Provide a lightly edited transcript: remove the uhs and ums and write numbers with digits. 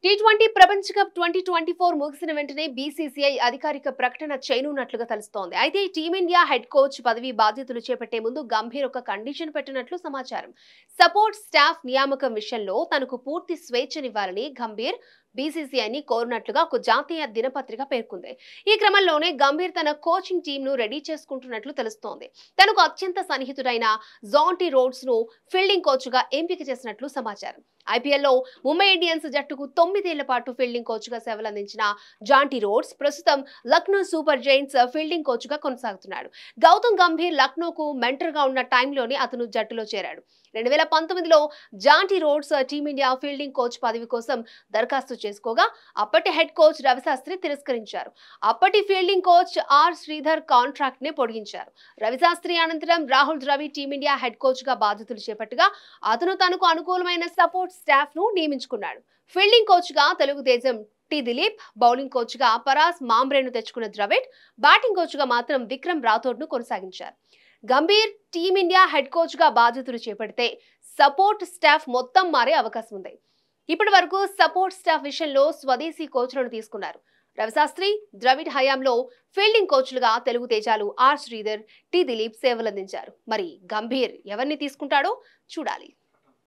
T20 ప్రపంచ cup 2024 ముగిసిన వెంటనే బీసీసీఐ అధికారిక ప్రకటన చేయనున్నట్లుగా తెలుస్తోంది. అయితే టీమిండియా హెడ్ కోచ్ పదవి బాధ్యతలు చేపట్టే ముందు గంభీర్ ఒక కండిషన్ పెట్టినట్లు సమాచారం. సపోర్ట్ స్టాఫ్ నియామకం విషయంలో తనకు పూర్తి స్వేచ్ఛనివ్వాలని గంభీర్ బీసీసీఐని కోరినట్లుగా ఒక జాతీయ దినపత్రిక పేర్కొంది. ఈ క్రమంలోనే గంభీర్ తన కోచింగ్ టీంను రెడీ చేసుకుంటున్నట్లు తెలుస్తోంది. తనకు అత్యంత సన్నిహితుడైన జాంటీ రోడ్స్ ను ఫీల్డింగ్ కోచ్ గా ఎంపిక చేసినట్లు సమాచారం. ఐపీఎల్లో ముంబై ఇండియన్స్ జట్టుకు 9 ఏళ్ల పాటు ఫీల్డింగ్ కోచ్ గా సేవలందించిన జాంటీ రోడ్స్ ప్రస్తుతం Lucknow Super Giants fielding coach గా కొనసాగుతున్నాడు. గౌతమ్ గంభీర్ లక్నోకు మెంటర్ గా ఉన్న టైంలోనే అతను జట్టులో చేరాడు. 2019లో Jonty Rhodes team India fielding coach పదవి కోసం దరఖాస్తు చేసుకోగా అప్పటి హెడ్ కోచ్ రవిశాస్త్రి తిరస్కరించారు. అప్పటి fielding coach R Sridhar contract ని పొడిగించారు. రవిశాస్త్రి అనంతరం Rahul Dravid Team India head coach గా బాధ్యతలు చేపట్టగా అతను తనకు అనుకూలమైన సపోర్ట్ స్టాఫ్ ను నియమించుకున్నాడు. ఫీల్డింగ్ కోచ్ గా Telugu Desam T Dilip, bowling coach గా పరాస్ మాంబ్రేను తెచ్చుకున్న ద్రవిడ్, బ్యాటింగ్ కోచ్ గా మాత్రం విక్రమ్ రాథోడ్ ను కొనసాగించారు. గంభీర్ టీమిండియా హెడ్ కోచ్ గా బాధ్యతలు చేపడితే సపోర్ట్ స్టాఫ్ మొత్తం మారే అవకాశం ఉంది. ఇప్పటి వరకు సపోర్ట్ స్టాఫ్ విషయంలో స్వదేశీ కోచ్లను తీసుకున్నారు. రవిశాస్త్రి, ద్రవిడ్ హయాంలో ఫీల్డింగ్ కోచ్లుగా తెలుగు తేజాలు ఆర్ శ్రీధర్, టి దిలీప్ సేవలందించారు. మరి గంభీర్ ఎవరిని తీసుకుంటాడో చూడాలి.